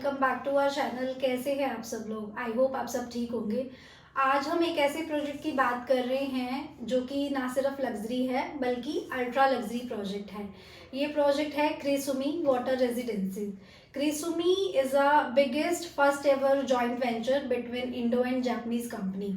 Welcome back to our channel. कैसे हैं आप सब लोग? आई होप आप सब ठीक होंगे। आज हम एक ऐसे प्रोजेक्ट की बात कर रहे हैं जो कि ना सिर्फ लग्जरी है बल्कि अल्ट्रा लग्जरी प्रोजेक्ट है। ये प्रोजेक्ट है Krisumi Water Residency. Krisumi is a biggest first ever joint venture between Indo and Japanese company.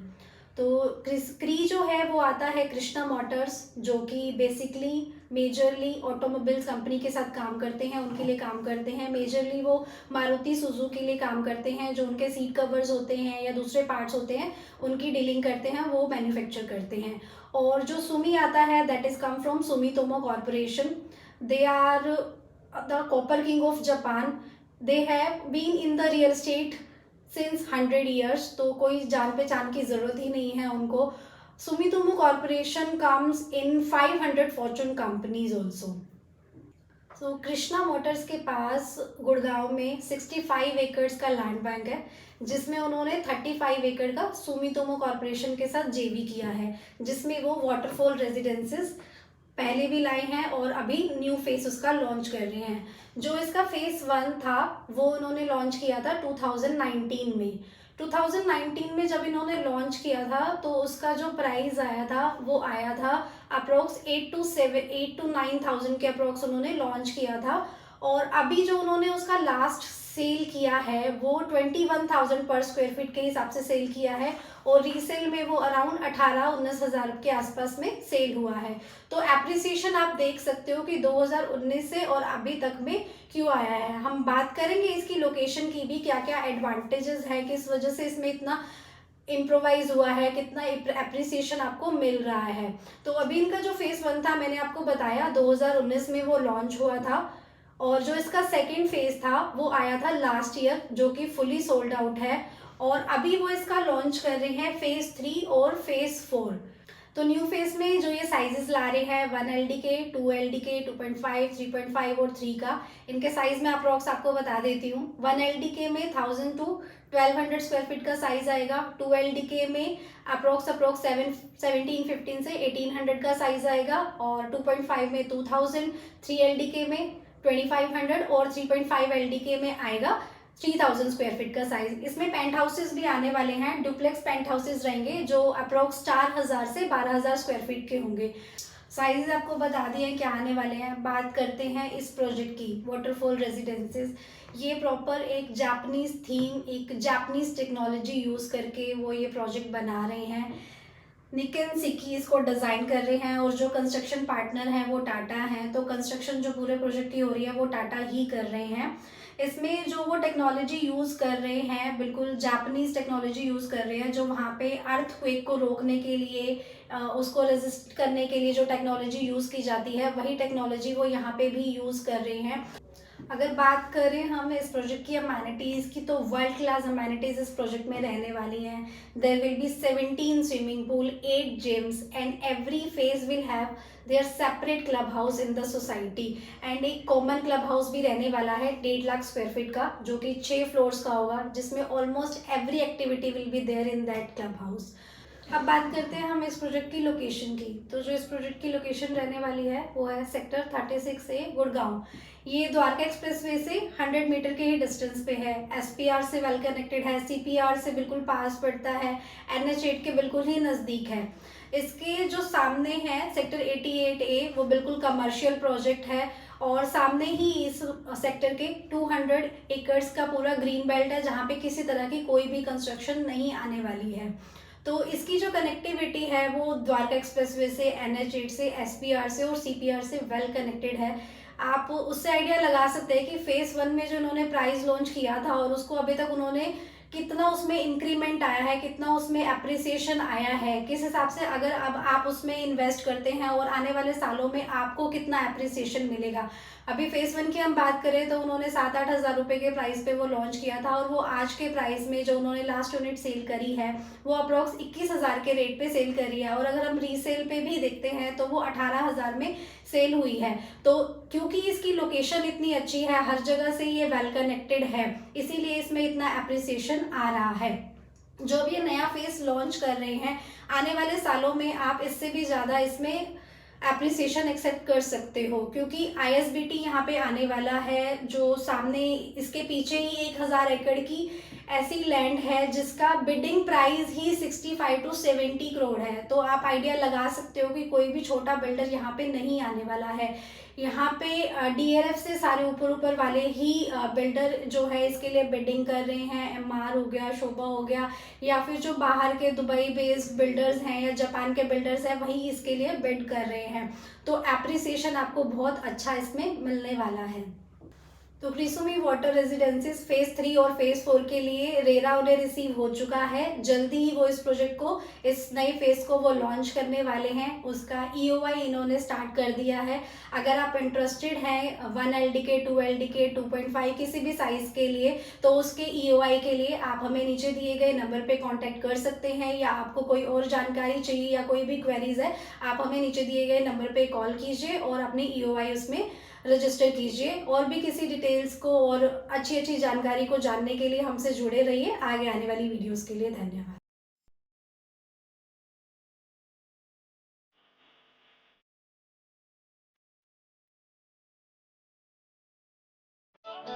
तो क्री जो है वो आता है कृष्णा मोटर्स, जो कि बेसिकली मेजरली ऑटोमोबाइल्स कंपनी के साथ काम करते हैं, उनके लिए काम करते हैं। मेजरली वो मारुति सुजुकी के लिए काम करते हैं, जो उनके सीट कवर्स होते हैं या दूसरे पार्ट्स होते हैं उनकी डीलिंग करते हैं, वो मैन्युफैक्चर करते हैं। और जो सुमी आता है that is come from Sumitomo Corporation. They are the copper king of Japan. They have been in the real estate since 100 years, तो कोई जान पहचान की जरूरत ही नहीं है उनको। Sumitomo corporation comes in 500 Fortune companies also. So Krishna Motors के पास गुड़गांव में 65 एकर्स का लैंड बैंक है, जिसमें उन्होंने 35 एकड़ का सुमितोमो कॉर्पोरेशन के साथ जेवी किया है, जिसमें वो वाटरफॉल रेजिडेंसेस पहले भी लाए हैं और अभी न्यू फेस उसका लॉन्च कर रहे हैं। जो इसका फेस 1 था वो उन्होंने लॉन्च किया था 2019 में। 2019 में जब इन्होंने लॉन्च किया था तो उसका जो प्राइस आया था वो आया था अप्रोक्स 8 to 9 thousand के अप्रोक्स उन्होंने लॉन्च किया था। और अभी जो उन्होंने उसका लास्ट सेल किया है वो 21,000 पर स्क्वायर फीट के हिसाब से सेल किया है, और रीसेल में वो अराउंड 18-19 हज़ार के आसपास में सेल हुआ है। तो एप्रिसिएशन आप देख सकते हो कि 2019 से और अभी तक में क्यों आया है। हम बात करेंगे इसकी लोकेशन की भी, क्या क्या एडवांटेजेस है, किस वजह से इसमें इतना इम्प्रोवाइज हुआ है, कितना एप्रिसिएशन आपको मिल रहा है। तो अभी इनका जो फेज 1 था मैंने आपको बताया 2019 में वो लॉन्च हुआ था, और जो इसका सेकेंड फेज था वो आया था लास्ट ईयर, जो कि फुली सोल्ड आउट है। और अभी वो इसका लॉन्च कर रहे हैं फेज 3 और फेज 4। तो न्यू फेज में जो ये साइजेस ला रहे हैं 1 LDK, 2 LDK, 2.5, 3.5 और 3 का, इनके साइज में अप्रॉक्स आपको बता देती हूँ। 1 LDK में 1000 to 1200 स्क्वायर फीट का साइज आएगा। 2 LDK में अप्रोक्स 1715 से 1800 का साइज आएगा, और 2.5 में 2000, 3 LDK में 2500 और 3.5 LDK में आएगा 3000 स्क्वायर फीट का साइज। इसमें पेंट हाउसेज भी आने वाले हैं, डुप्लेक्स पेंट हाउसेज रहेंगे जो अप्रोक्स 4000 से 12000 स्क्वायर फीट के होंगे। साइज आपको बता दिए क्या आने वाले हैं। बात करते हैं इस प्रोजेक्ट की, वाटरफॉल रेजिडेंसेस। ये प्रॉपर एक जापानीज थीम, एक जापानीज टेक्नोलॉजी यूज करके वो ये प्रोजेक्ट बना रहे हैं। निकेन सिकी इसको डिज़ाइन कर रहे हैं, और जो कंस्ट्रक्शन पार्टनर हैं वो टाटा हैं। तो कंस्ट्रक्शन जो पूरे प्रोजेक्ट की हो रही है वो टाटा ही कर रहे हैं। इसमें जो वो टेक्नोलॉजी यूज़ कर रहे हैं बिल्कुल जापानीज टेक्नोलॉजी यूज़ कर रहे हैं, जो वहाँ पे अर्थक्वेक को रोकने के लिए, उसको रेजिस्ट करने के लिए जो टेक्नोलॉजी यूज़ की जाती है वही टेक्नोलॉजी वो यहाँ पे भी यूज़ कर रहे हैं। अगर बात करें हम इस प्रोजेक्ट की अमेनिटीज़ की, तो वर्ल्ड क्लास अमेनिटीज़ इस प्रोजेक्ट में रहने वाली हैं। There will be 17 swimming pool, 8 gyms, and every phase will have their separate club house in the society. And एक कॉमन क्लब हाउस भी रहने वाला है 1.5 लाख स्क्वायर फीट का, जो कि 6 फ्लोर्स का होगा, जिसमें almost every activity will be there in that club house. अब बात करते हैं हम इस प्रोजेक्ट की लोकेशन की। तो जो इस प्रोजेक्ट की लोकेशन रहने वाली है वो है सेक्टर 36A गुड़गांव। ये द्वारका एक्सप्रेसवे से 100 मीटर के ही डिस्टेंस पे है। SPR से वेल कनेक्टेड है, CPR से बिल्कुल पास पड़ता है, NH8 के बिल्कुल ही नज़दीक है। इसके जो सामने है सेक्टर 88A, वो बिल्कुल कमर्शियल प्रोजेक्ट है, और सामने ही इस सेक्टर के 200 एकर्स का पूरा ग्रीन बेल्ट है, जहाँ पे किसी तरह की कोई भी कंस्ट्रक्शन नहीं आने वाली है। तो इसकी जो कनेक्टिविटी है वो द्वारका एक्सप्रेसवे से, NH8 से, SPR से और CPR से वेल कनेक्टेड है। आप उससे आइडिया लगा सकते हैं कि फेज 1 में जो उन्होंने प्राइस लॉन्च किया था और उसको अभी तक उन्होंने कितना उसमें इंक्रीमेंट आया है, कितना उसमें अप्रिसिएशन आया है, किस हिसाब से अगर अब आप उसमें इन्वेस्ट करते हैं और आने वाले सालों में आपको कितना अप्रिसिएशन मिलेगा। अभी फेज 1 की हम बात करें तो उन्होंने 7-8 हज़ार रुपये के प्राइस पे वो लॉन्च किया था, और वो आज के प्राइस में जो उन्होंने लास्ट यूनिट सेल करी है वो अप्रॉक्स 21,000 के रेट पे सेल करी है, और अगर हम रीसेल पे भी देखते हैं तो वो 18,000 में सेल हुई है। तो क्योंकि इसकी लोकेशन इतनी अच्छी है, हर जगह से ये वेल कनेक्टेड है, इसीलिए इसमें इतना अप्रिसिएशन आ रहा है। जो भी ये नया फेस लॉन्च कर रहे हैं, आने वाले सालों में आप इससे भी ज़्यादा इसमें एप्रिसिएशन एक्सेप्ट कर सकते हो, क्योंकि ISBT यहाँ पे आने वाला है, जो सामने इसके पीछे ही 1000 एकड़ की ऐसी लैंड है जिसका bidding price he 65 to 70 crore है। तो आप आइडिया लगा सकते हो कि कोई भी छोटा बिल्डर यहाँ पे नहीं आने वाला है। यहाँ पे DLF से सारे ऊपर ऊपर वाले ही बिल्डर जो है इसके लिए बिडिंग कर रहे हैं। MR हो गया, शोभा हो गया, या फिर जो बाहर के दुबई बेस्ड बिल्डर्स हैं या जापान के बिल्डर्स हैं वही इसके लिए बिड कर रहे हैं। तो एप्रिसिएशन आपको बहुत अच्छा इसमें मिलने वाला है। तो क्रिसोमी वाटर रेजिडेंसीज फेज 3 और फेज 4 के लिए रेरा उन्हें रिसीव हो चुका है। जल्दी ही वो इस प्रोजेक्ट को, इस नए फेज को वो लॉन्च करने वाले हैं। उसका EOI इन्होंने स्टार्ट कर दिया है। अगर आप इंटरेस्टेड हैं 1 LDK 2 LDK 2.5 किसी भी साइज के लिए, तो उसके EOI के लिए आप हमें नीचे दिए गए नंबर पे कांटेक्ट कर सकते हैं, या आपको कोई और जानकारी चाहिए या कोई भी क्वेरीज है, आप हमें नीचे दिए गए नंबर पे कॉल कीजिए और अपनी EOI उसमें रजिस्टर कीजिए। और भी किसी डिटेल्स को और अच्छी अच्छी जानकारी को जानने के लिए हमसे जुड़े रहिए। आगे आने वाली वीडियोस के लिए धन्यवाद।